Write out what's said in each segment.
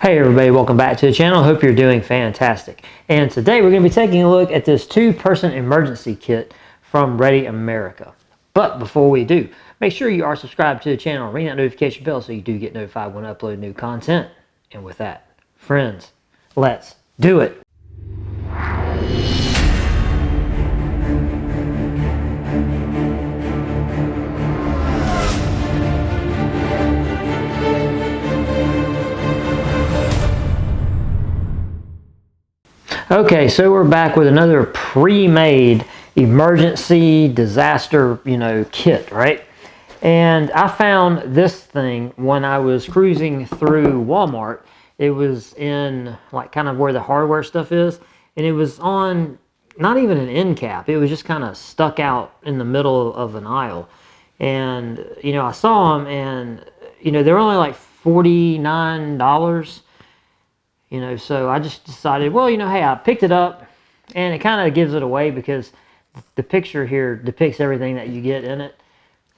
Hey everybody, welcome back to the channel. Hope you're doing fantastic. And today we're going to be taking a look at this 2-person emergency kit from Ready America. But before we do, make sure you are subscribed to the channel and ring that notification bell so you do get notified when I upload new content. And with that, friends, let's do it. Okay, so we're back with another pre-made emergency disaster, kit, right? And I found this thing when I was cruising through Walmart. It was in like kind of where the hardware stuff is, and it was on not even an end cap. It was just kind of stuck out in the middle of an aisle. And I saw them, and they're only like $49. So I just decided, well, hey, I picked it up, and it kind of gives it away because the picture here depicts everything that you get in it.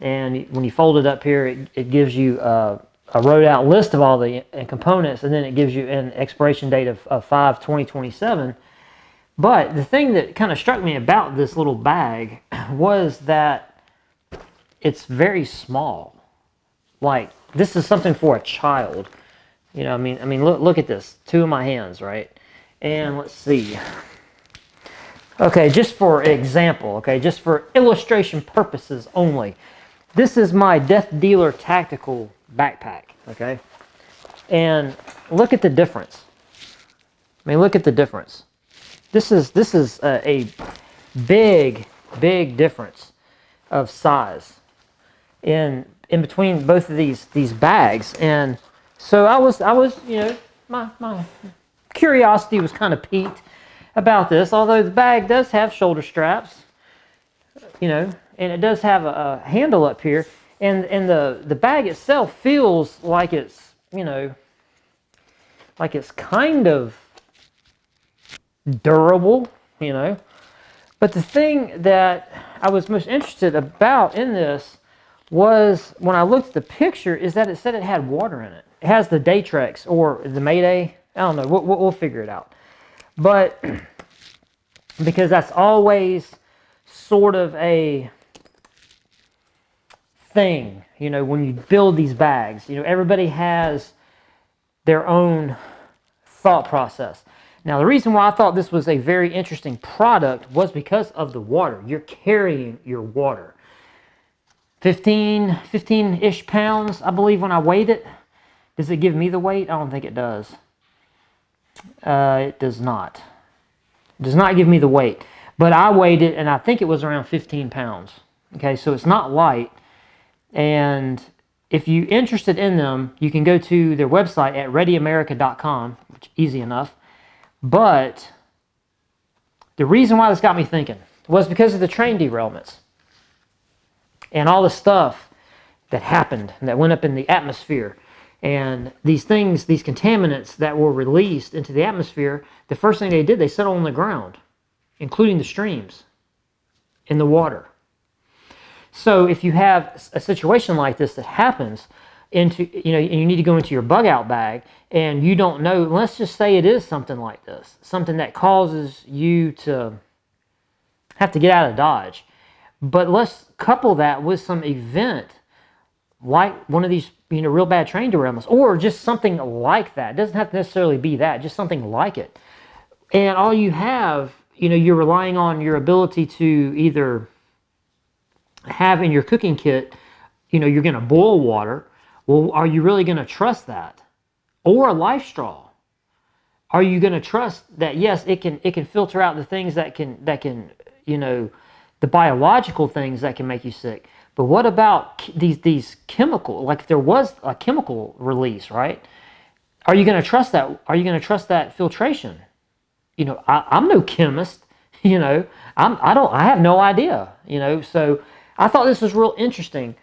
And when you fold it up here, it gives you a wrote out list of all the components, and then it gives you an expiration date of 5/20/27. But the thing that kind of struck me about this little bag was that it's very small. Like, this is something for a child. I mean, look at this. 2 of my hands, right? And let's see. Okay, just for example, okay, just for illustration purposes only. This is my Death Dealer Tactical backpack, okay? And look at the difference. I mean, look at the difference. This is a big difference of size in between both of these bags. And so I was, my curiosity was kind of piqued about this, although the bag does have shoulder straps, and it does have a handle up here, and the bag itself feels like it's, like it's kind of durable, But the thing that I was most interested about in this was when I looked at the picture is that it said it had water in it. It has the Daytrex or the Mayday. I don't know. We'll figure it out. But because that's always sort of a thing, when you build these bags, everybody has their own thought process. Now, the reason why I thought this was a very interesting product was because of the water. You're carrying your water. 15-ish pounds, I believe, when I weighed it. Does it give me the weight? I don't think it does. It does not. It does not give me the weight. But I weighed it, and I think it was around 15 pounds. Okay, so it's not light. And if you're interested in them, you can go to their website at readyamerica.com, which is easy enough. But the reason why this got me thinking was because of the train derailments and all the stuff that happened and that went up in the atmosphere. And these things, these contaminants that were released into the atmosphere, the first thing they did, they settled on the ground, including the streams in the water. So if you have a situation like this that happens, and you need to go into your bug out bag, and you don't know, let's just say it is something like this, something that causes you to have to get out of Dodge. But let's couple that with some event like one of these, real bad train derailments, or just something like that. It doesn't have to necessarily be that, just something like it. And all you have, you're relying on your ability to either have in your cooking kit, you're going to boil water. Well, are you really going to trust that? Or a life straw? Are you going to trust that, yes, it can filter out the things that can the biological things that can make you sick? But what about these chemical, like if there was a chemical release, right? Are you going to trust that? Are you going to trust that filtration? I'm no chemist, I have no idea, so I thought this was real interesting.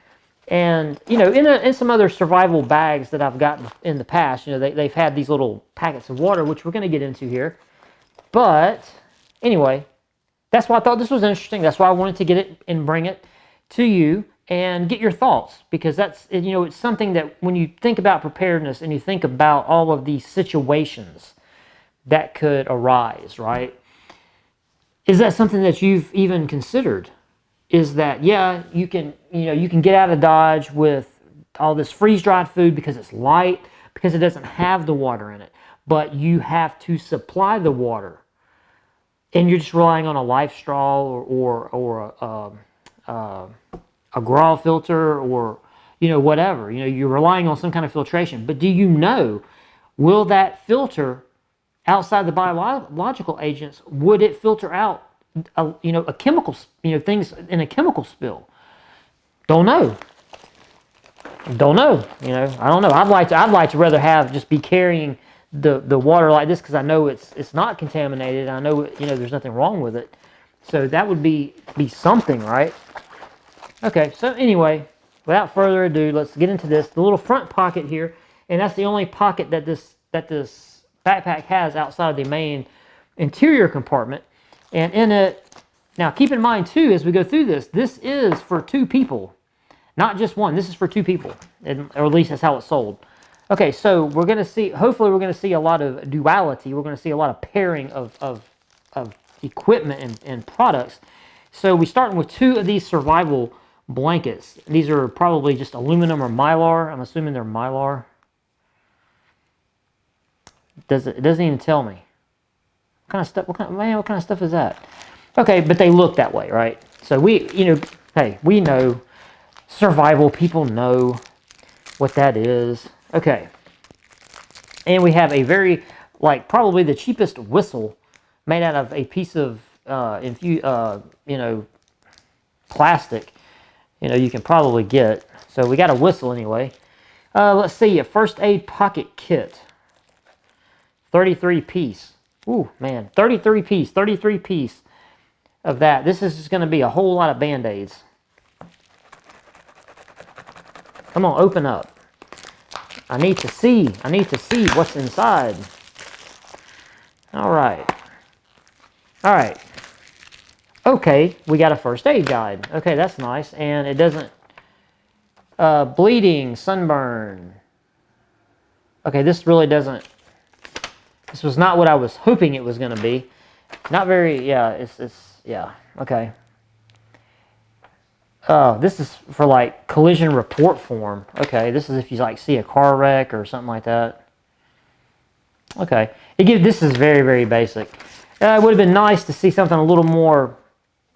And, in some other survival bags that I've gotten in the past, they've had these little packets of water, which we're going to get into here. But anyway, that's why I thought this was interesting. That's why I wanted to get it and bring it to you and get your thoughts, because that's, you know, it's something that when you think about preparedness and you think about all of these situations that could arise, right? Is that something that you've even considered? Is that, yeah, you can get out of Dodge with all this freeze-dried food because it's light, because it doesn't have the water in it, but you have to supply the water, and you're just relying on a life straw or a growl filter, or, you know, whatever. You know, you're relying on some kind of filtration. But do you know, will that filter outside the biological agents, would it filter out a chemical, things in a chemical spill? Don't know. Don't know. You know, I don't know. I'd like to rather just be carrying the water like this, because I know it's not contaminated. I know, you know, there's nothing wrong with it. So that would be something, right? Okay. So anyway, without further ado, let's get into this. The little front pocket here, and that's the only pocket that this backpack has outside of the main interior compartment. And in it, now keep in mind too, as we go through this is for 2 people, not just one. This is for 2 people, or at least that's how it's sold. Okay, so we're going to see, hopefully we're going to see a lot of duality. We're going to see a lot of pairing of equipment and products. So we're starting with 2 of these survival blankets. These are probably just aluminum or mylar. I'm assuming they're mylar. It doesn't even tell me. What kind of stuff? What kind of stuff is that? Okay, but they look that way, right? So hey, we know survival. People know what that is. Okay, and we have a very, probably the cheapest whistle made out of a piece of plastic. You know, you can probably get. So we got a whistle anyway. Let's see, a first aid pocket kit. 33 piece. Ooh, man, 33 piece of that. This is just going to be a whole lot of Band-Aids. Come on, open up. I need to see what's inside. All right. Okay, we got a first aid guide. Okay, that's nice. And it doesn't, bleeding, sunburn. Okay, this really doesn't, this was not what I was hoping it was going to be. Not very, yeah, yeah, okay. This is for collision report form. Okay, this is if you see a car wreck or something like that. Okay, this is very, very basic. It would have been nice to see something a little more,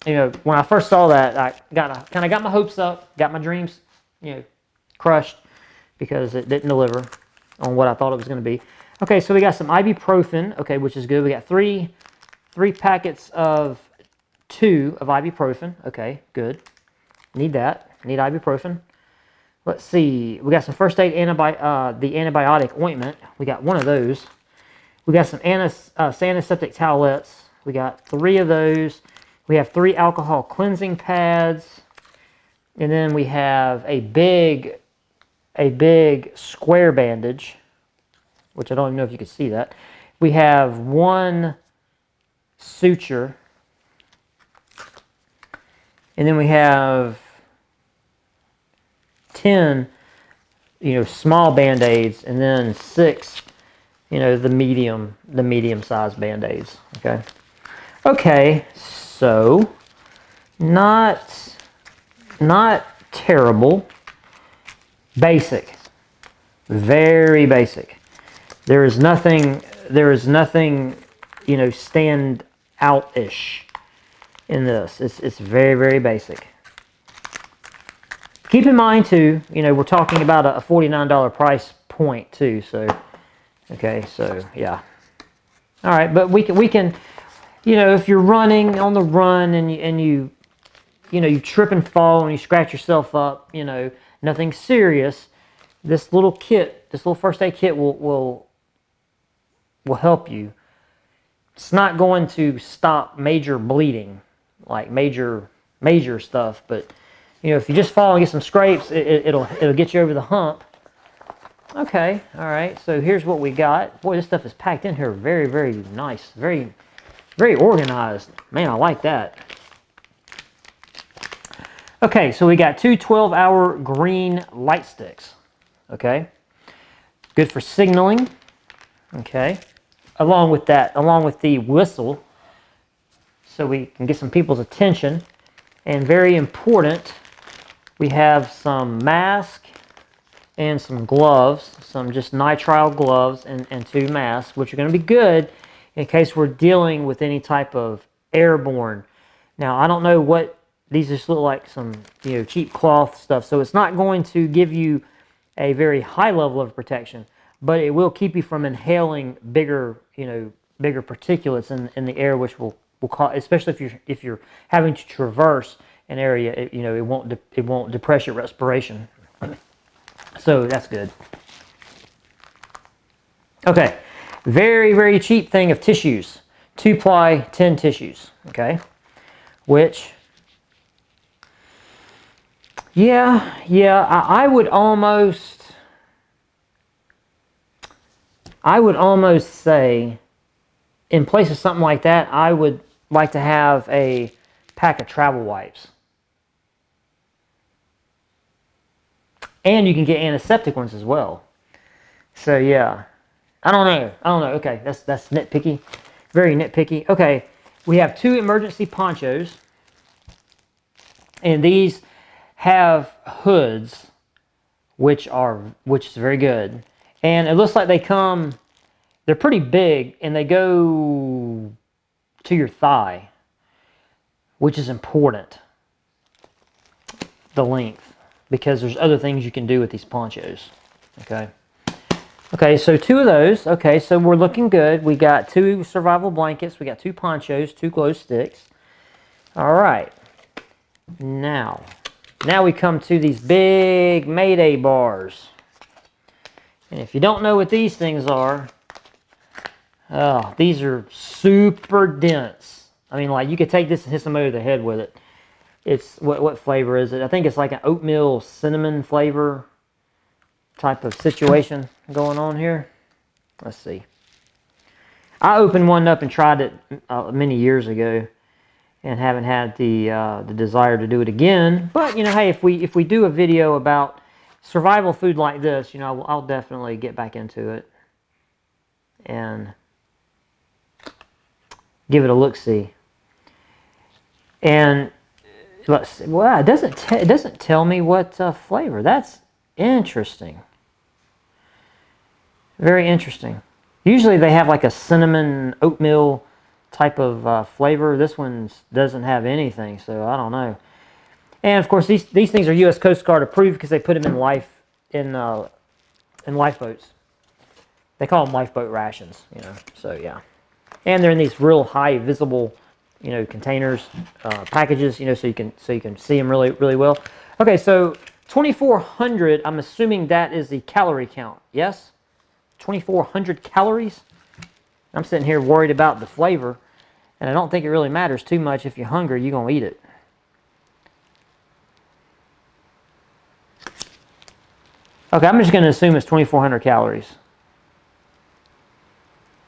when I first saw that, I kind of got my hopes up, got my dreams, crushed, because it didn't deliver on what I thought it was going to be. Okay, so we got some ibuprofen, okay, which is good. We got three packets of 2 of ibuprofen. Okay, good. Need that. Need ibuprofen. Let's see. We got some first aid the antibiotic ointment. We got 1 of those. We got some antiseptic towelettes. We got 3 of those. We have 3 alcohol cleansing pads. And then we have a big square bandage, which I don't even know if you can see that. We have 1 suture. And then we have 10, small Band-Aids, and then 6, the medium-sized Band-Aids. Okay. Okay, so not terrible. Basic. Very basic. There is nothing, stand out-ish in this. It's very, very basic. Keep in mind too, we're talking about a $49 price point too. So, okay, so yeah. All right, but we can, if you're running on the run and you trip and fall and you scratch yourself up, nothing serious. This little first aid kit will help you. It's not going to stop major bleeding, like major stuff, but if you just fall and get some scrapes, it'll get you over the hump. Okay, all right. So here's what we got. Boy, this stuff is packed in here very, very nice, very, very organized. Man, I like that. Okay, so we got two 12-hour green light sticks. Okay, good for signaling. Okay, along with the whistle, so we can get some people's attention. And very important, we have some mask and some gloves, some just nitrile gloves and two masks, which are going to be good in case we're dealing with any type of airborne. Now, I don't know what, these just look like some, cheap cloth stuff, so it's not going to give you a very high level of protection, but it will keep you from inhaling bigger particulates in the air, which will cause, especially if you're having to traverse an area, it won't depress your respiration. So that's good. Okay, very, very cheap thing of tissues. 2-ply 10 tissues, okay? Which, I would almost say, in place of something like that, I would like to have a pack of travel wipes. And you can get antiseptic ones as well. So yeah, I don't know. Okay, that's nitpicky, very nitpicky. Okay, we have two emergency ponchos, and these have hoods, which is very good. And it looks like they're pretty big, and they go to your thigh, which is important, the length, because there's other things you can do with these ponchos. Okay, so two of those. Okay, so we're looking good. We got two survival blankets. We got two ponchos, two glow sticks. All right. Now we come to these big Mayday bars. And if you don't know what these things are, these are super dense. I mean, like, you could take this and hit somebody over the head with it. It's, what flavor is it? I think it's like an oatmeal cinnamon flavor type of situation going on here. Let's see. I opened one up and tried it many years ago, and haven't had the desire to do it again. But hey, if we do a video about survival food like this, I'll definitely get back into it and give it a look-see. And let's see. Well, it doesn't tell me what flavor. That's interesting. Very interesting. Usually they have like a cinnamon oatmeal type of flavor. This one doesn't have anything, so I don't know. And of course, these things are U.S. Coast Guard approved because they put them in lifeboats. They call them lifeboat rations, So yeah, and they're in these real high visible, containers, packages, so you can see them really, really well. Okay, so 2,400. I'm assuming that is the calorie count. Yes. 2,400 calories. I'm sitting here worried about the flavor, and I don't think it really matters too much. If you're hungry, you're going to eat it. Okay, I'm just going to assume it's 2,400 calories.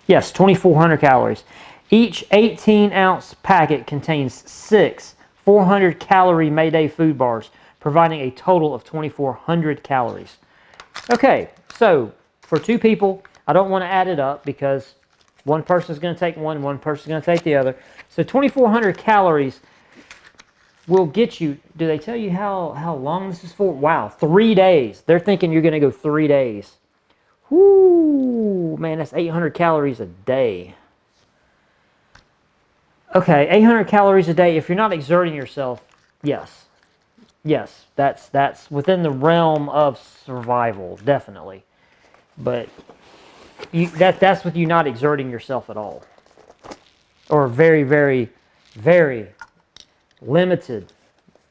Yes, 2,400 calories. Each 18-ounce packet contains 6 400-calorie Mayday food bars, providing a total of 2,400 calories. Okay, so for two people, I don't want to add it up because one person is going to take one person is going to take the other. So 2,400 calories will get you, do they tell you how long this is for? Wow, 3 days. They're thinking you're going to go 3 days. Whoo, man, that's 800 calories a day. Okay, 800 calories a day. If you're not exerting yourself, yes. Yes, that's within the realm of survival, definitely. But that's with you not exerting yourself at all. Or very, very, very limited,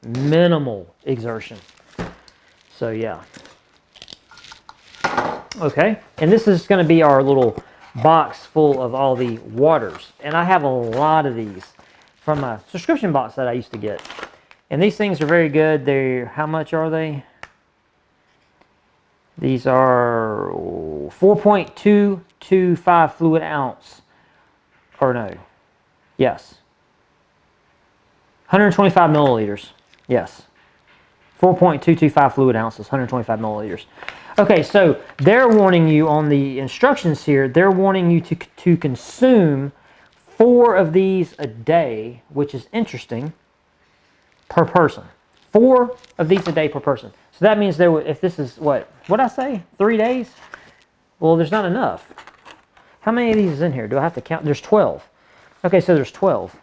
minimal exertion. So yeah. Okay, and this is going to be our little box full of all the waters. And I have a lot of these from a subscription box that I used to get. And these things are very good. How much are they? These are 4.225 fluid ounce. Or no. Yes. 125 milliliters. Yes. 4.225 fluid ounces, 125 milliliters. Okay, so they're warning you on the instructions here, they're wanting you to consume 4 of these a day, which is interesting, per person. 4 of these a day per person. So that means if this is what'd I say? 3 days? Well, there's not enough. How many of these is in here? Do I have to count? There's 12. Okay, so there's 12.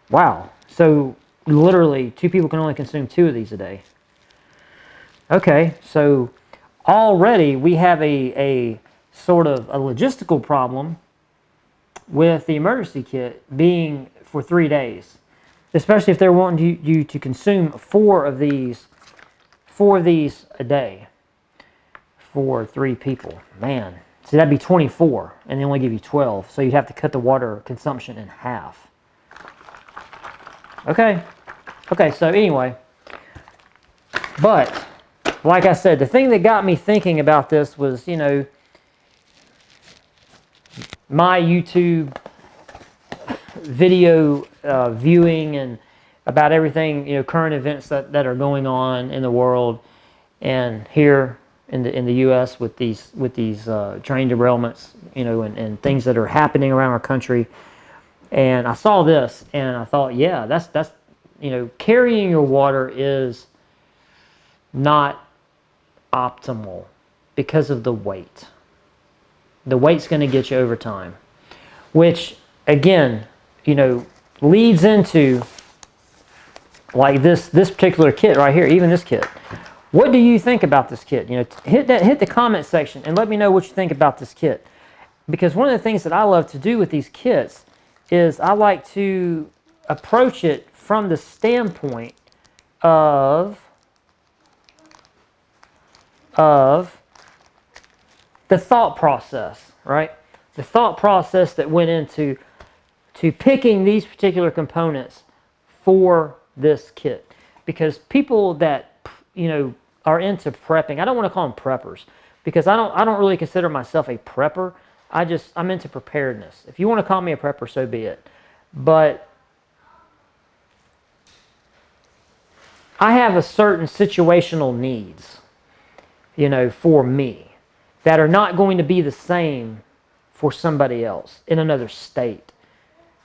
Wow. So literally 2 people can only consume 2 of these a day. Okay, so already we have a sort of a logistical problem with the emergency kit being for 3 days, especially if they're wanting you to consume 4 of these a day for 3 people. Man, so that'd be 24, and they only give you 12, so you'd have to cut the water consumption in half. Okay, so anyway, but like I said, the thing that got me thinking about this was, you know, my YouTube video viewing and about everything, you know, current events that are going on in the world and here in the U.S. with these train derailments, you know, and things that are happening around our country. And I saw this and I thought, yeah, that's you know, carrying your water is not optimal because of the weight. The weight's going to get you over time, which again, you know, leads into like this particular kit right here, even this kit. What do you think about this kit? You know, hit the comment section and let me know what you think about this kit. Because one of the things that I love to do with these kits is I like to approach it from the standpoint of the thought process, right? The thought process that went into picking these particular components for this kit. Because people that, you know, are into prepping, I don't want to call them preppers because I don't really consider myself a prepper. I'm into preparedness. If you want to call me a prepper, so be it. But I have a certain situational needs, you know, for me that are not going to be the same for somebody else in another state,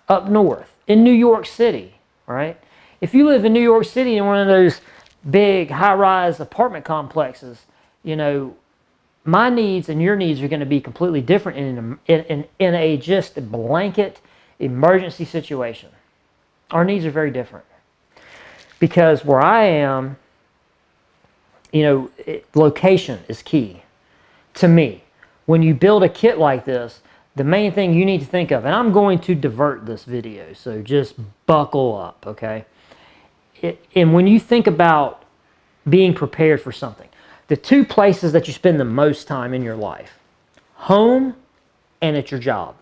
up north, in New York City, right? If you live in New York City in one of those big high-rise apartment complexes, you know, my needs and your needs are going to be completely different in a just blanket emergency situation. Our needs are very different. Because where I am, you know, location is key to me. When you build a kit like this, the main thing you need to think of, and I'm going to divert this video, so just buckle up, okay? And when you think about being prepared for something, the 2 places that you spend the most time in your life, home and at your job.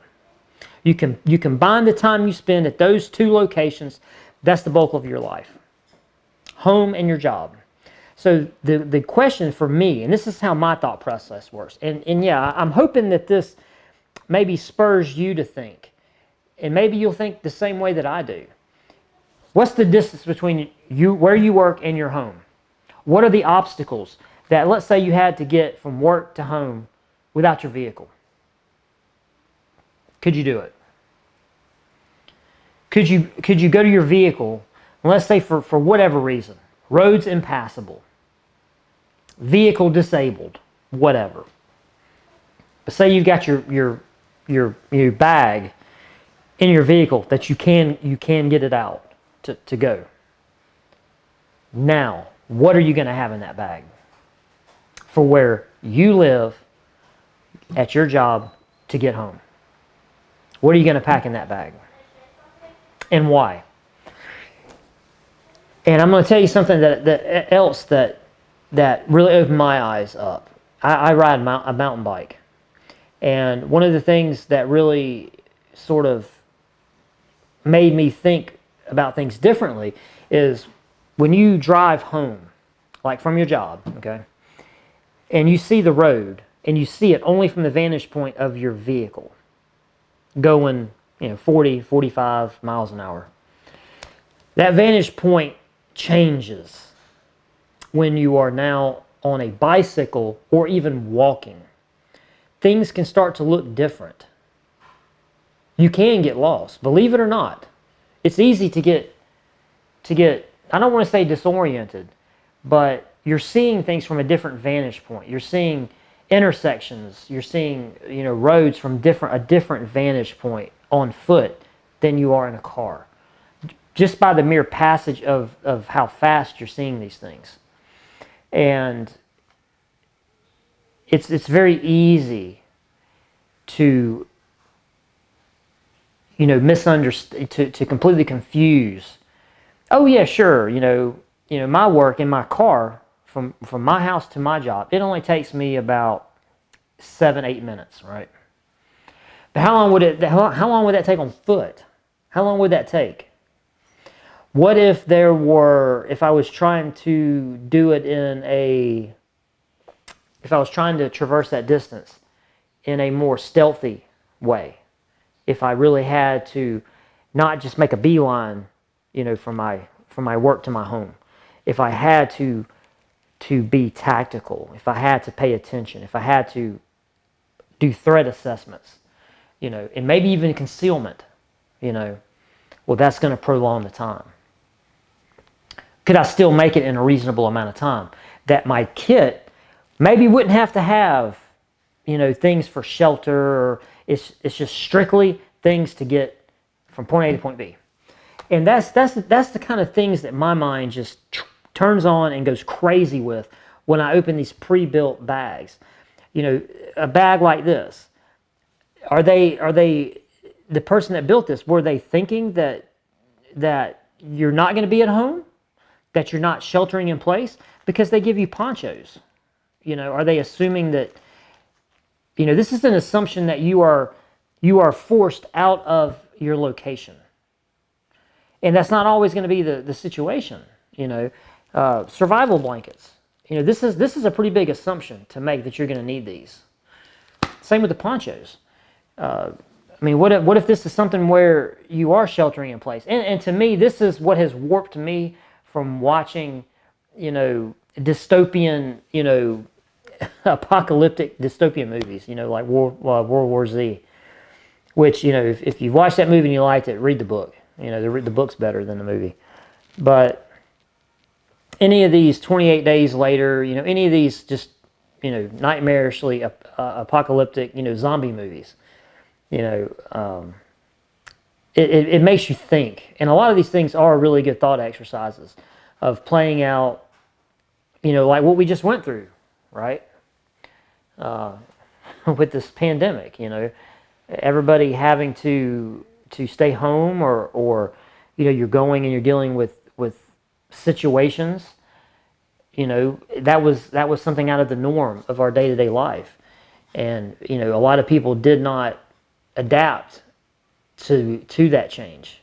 You combine the time you spend at those 2 locations, that's the bulk of your life. Home and your job. So the question for me, and this is how my thought process works, and yeah, I'm hoping that this maybe spurs you to think, and maybe you'll think the same way that I do. What's the distance between where you work and your home? What are the obstacles that, let's say you had to get from work to home without your vehicle? Could you do it? Could you go to your vehicle, and let's say for whatever reason, roads impassable, vehicle disabled, whatever. But say you've got your bag in your vehicle that you can get it out to go. Now, what are you going to have in that bag for where you live at your job to get home? What are you going to pack in that bag? And why? And I'm going to tell you something else that really opened my eyes up. I ride a mountain bike. And one of the things that really sort of made me think about things differently is when you drive home, like from your job, okay, and you see the road, and you see it only from the vantage point of your vehicle, going, 40, 45 miles an hour. That vantage point changes when you are now on a bicycle or even walking. Things can start to look different. You can get lost, believe it or not. It's easy to get, I don't want to say disoriented, but you're seeing things from a different vantage point. You're seeing intersections, you're seeing, roads from a different vantage point on foot than you are in a car. Just by the mere passage of how fast you're seeing these things. And it's very easy to misunderstand, to completely confuse. Oh yeah, sure, my work in my car from my house to my job, it only takes me about 7-8 minutes, right? But how long would that take on foot? How long would that take? What if if I was trying to do it if I was trying to traverse that distance in a more stealthy way? If I really had to not just make a beeline, from my work to my home. If I had to be tactical, if I had to pay attention, if I had to do threat assessments, and maybe even concealment, well, that's going to prolong the time. Could I still make it in a reasonable amount of time? That my kit maybe wouldn't have to have, things for shelter, or it's just strictly things to get from point A to point B. And that's the kind of things that my mind just turns on and goes crazy with when I open these pre-built bags. A bag like this. Are they the person that built this, were they thinking that you're not going to be at home? That you're not sheltering in place? Because they give you ponchos. Are they assuming that, this is an assumption that you are forced out of your location. And that's not always going to be the situation. Survival blankets. This is a pretty big assumption to make that you're going to need these. Same with the ponchos. What if this is something where you are sheltering in place? And to me, this is what has warped me from watching, dystopian, apocalyptic dystopian movies, like World War Z. Which, if you watch that movie and you liked it, read the book. The book's better than the movie. But any of these 28 Days Later, any of these just, nightmarishly apocalyptic, zombie movies, it makes you think. And a lot of these things are really good thought exercises of playing out, like what we just went through, right? With this pandemic, everybody having to stay home, or you're going and you're dealing with situations, that was something out of the norm of our day-to-day life. And a lot of people did not adapt to that change.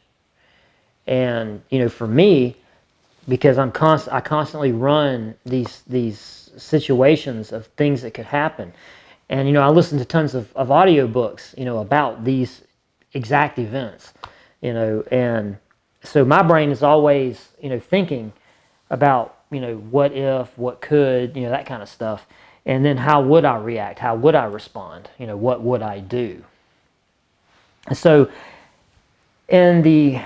And for me, because I constantly run these situations of things that could happen. And, I listen to tons of audio books, about these exact events, and so my brain is always, thinking about, what if, what could, that kind of stuff. And then how would I react? How would I respond? What would I do? So in the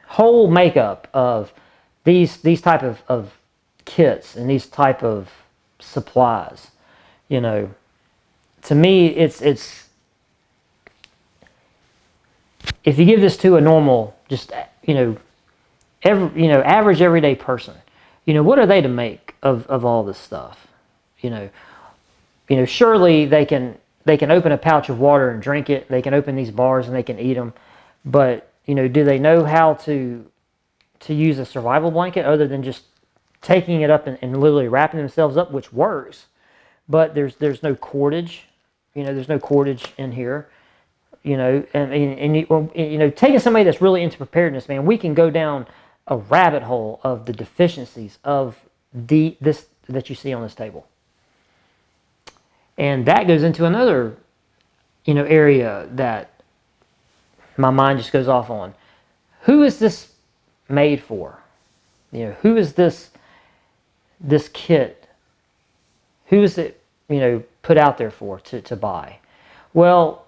whole makeup of these type of kits and these type of supplies, to me, it's if you give this to a normal, just average everyday person, what are they to make of all this stuff? Surely they can open a pouch of water and drink it. They can open these bars and they can eat them, but do they know how to use a survival blanket other than just taking it up and literally wrapping themselves up, which works, but there's no cordage. There's no cordage in here. Taking somebody that's really into preparedness, man, we can go down a rabbit hole of the deficiencies of this that you see on this table. And that goes into another, area that my mind just goes off on. Who is this made for? You know, who is this kit? Who is it, you know, put out there for to buy? Well,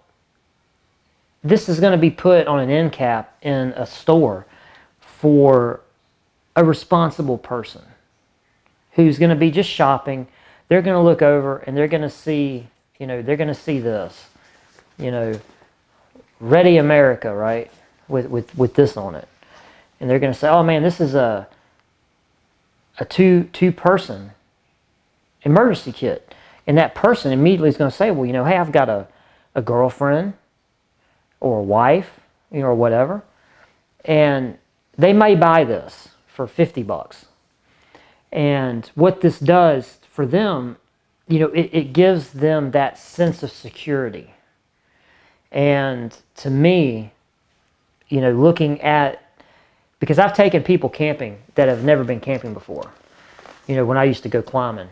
this is going to be put on an end cap in a store for a responsible person who's going to be just shopping. They're going to look over and they're going to see, you know, they're going to see this, you know, Ready America, right? With this on it. And they're going to say, oh man, this is a two-person emergency kit. And that person immediately is going to say, well, you know, hey, I've got a girlfriend or a wife, you know, or whatever. And they may buy this for $50. And what this does for them, you know, it gives them that sense of security. And to me, you know, looking at, because I've taken people camping that have never been camping before, you know, when I used to go climbing,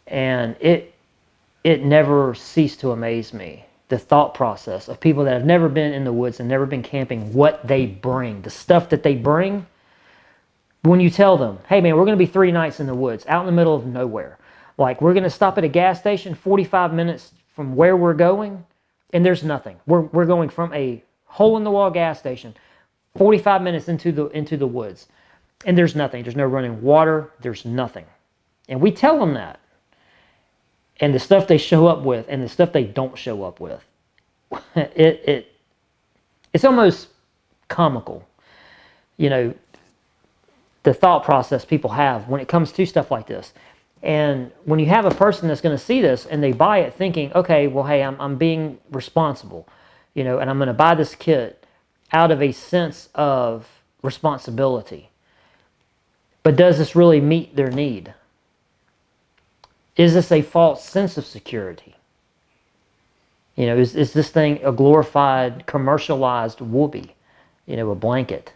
and it never ceased to amaze me, the thought process of people that have never been in the woods and never been camping, what they bring, the stuff that they bring. When you tell them, hey man, we're going to be 3 nights in the woods, out in the middle of nowhere. Like, we're going to stop at a gas station 45 minutes from where we're going, and there's nothing. We're going from a hole-in-the-wall gas station 45 minutes into the woods, and there's nothing. There's no running water. There's nothing. And we tell them that. And the stuff they show up with and the stuff they don't show up with, it's almost comical, you know, the thought process people have when it comes to stuff like this. And when you have a person that's going to see this and they buy it thinking, okay, well, hey, I'm being responsible, you know, and I'm going to buy this kit out of a sense of responsibility. But does this really meet their need? Is this a false sense of security? You know, is this thing a glorified, commercialized whoopee? You know, a blanket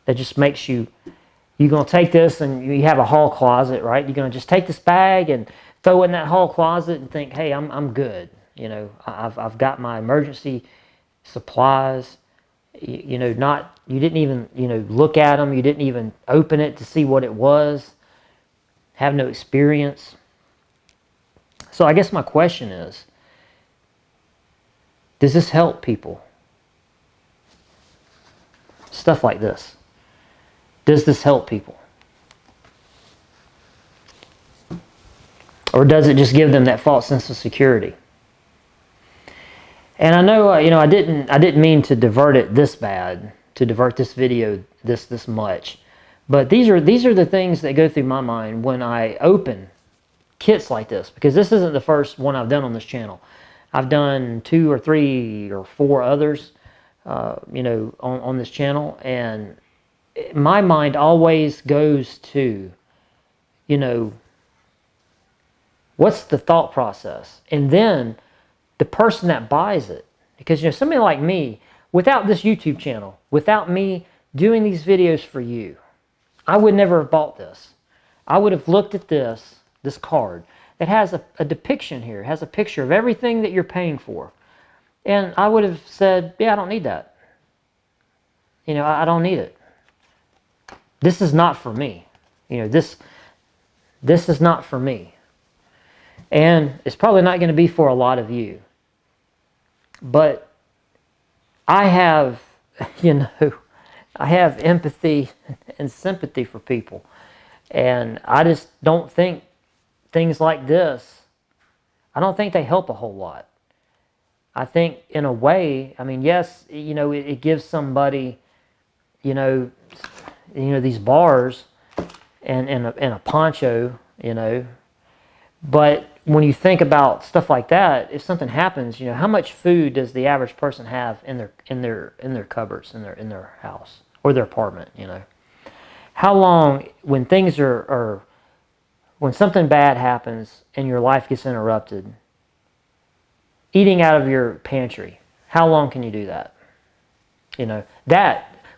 that just makes you, you're going to take this and you have a hall closet, right? You're going to just take this bag and throw it in that hall closet and think, hey, I'm good. You know, I've got my emergency supplies. You know, you didn't even, you know, look at them. You didn't even open it to see what it was. Have no experience. So I guess my question is, does this help people? Stuff like this. Does this help people? Or does it just give them that false sense of security? And I know, you know, I didn't mean to divert it this bad, to divert this video this much. But these are the things that go through my mind when I open kits like this, because this isn't the first one I've done on this channel. I've done 2 or 3 or 4 others, you know, on this channel, and my mind always goes to, you know, what's the thought process? And then the person that buys it. Because, you know, somebody like me, without this YouTube channel, without me doing these videos for you, I would never have bought this. I would have looked at this card that has a depiction here. It has a picture of everything that you're paying for. And I would have said, yeah, I don't need that. You know, I don't need it. This is not for me. You know, this is not for me. And it's probably not going to be for a lot of you. But I have, you know, I have empathy and sympathy for people. And I just don't think things like this, I don't think they help a whole lot. I think in a way, I mean, yes, you know, it gives somebody, you know, these bars and a poncho, you know. But when you think about stuff like that, if something happens, you know, how much food does the average person have in their cupboards, in their house or their apartment, you know? How long, when things are when something bad happens and your life gets interrupted, eating out of your pantry, how long can you do that? You know,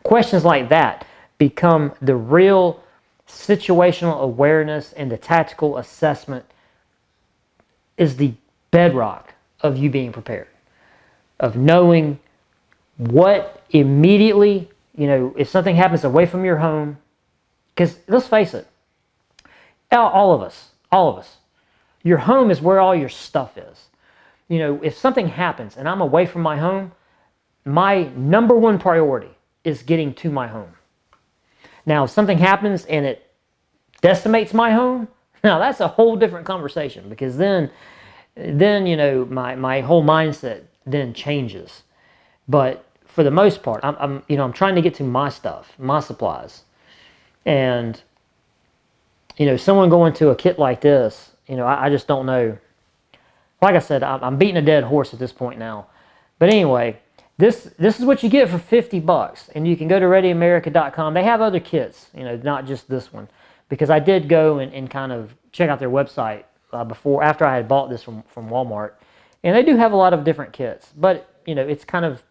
questions like that become the real situational awareness, and the tactical assessment is the bedrock of you being prepared, of knowing what immediately You know, if something happens away from your home, because let's face it, all of us, your home is where all your stuff is. You know, if something happens and I'm away from my home, my number one priority is getting to my home. Now, if something happens and it decimates my home, now that's a whole different conversation, because then you know, my whole mindset then changes. But for the most part, I'm trying to get to my stuff, my supplies. And you know, someone going to a kit like this, you know, I just don't know. Like I said, I'm beating a dead horse at this point now. But anyway, this is what you get for $50, and you can go to readyamerica.com. They have other kits, you know, not just this one, because I did go and kind of check out their website after I had bought this from Walmart, and they do have a lot of different kits. But you know, it's kind of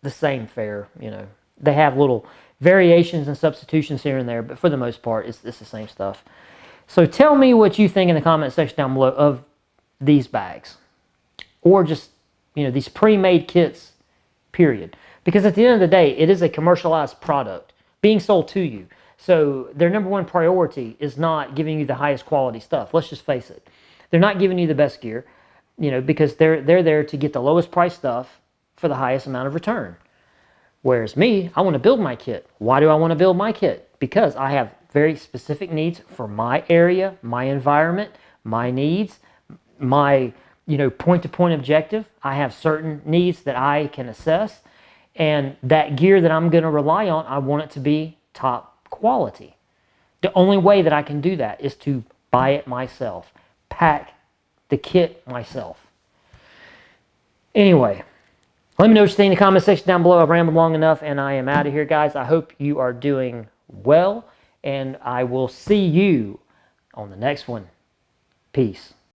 the same fare. You know, they have little variations and substitutions here and there, but for the most part, it's the same stuff. So tell me what you think in the comment section down below of these bags, or just, you know, these pre-made kits, period. Because at the end of the day, it is a commercialized product being sold to you. So their number one priority is not giving you the highest quality stuff. Let's just face it. They're not giving you the best gear, you know, because they're there to get the lowest price stuff for the highest amount of return. Whereas me, I want to build my kit. Why do I want to build my kit? Because I have very specific needs for my area, my environment, my needs, my, you know, point-to-point objective. I have certain needs that I can assess, and that gear that I'm going to rely on, I want it to be top quality. The only way that I can do that is to buy it myself, pack the kit myself. Anyway, let me know what you think in the comment section down below. I've rambled long enough, and I am out of here, guys. I hope you are doing well, and I will see you on the next one. Peace.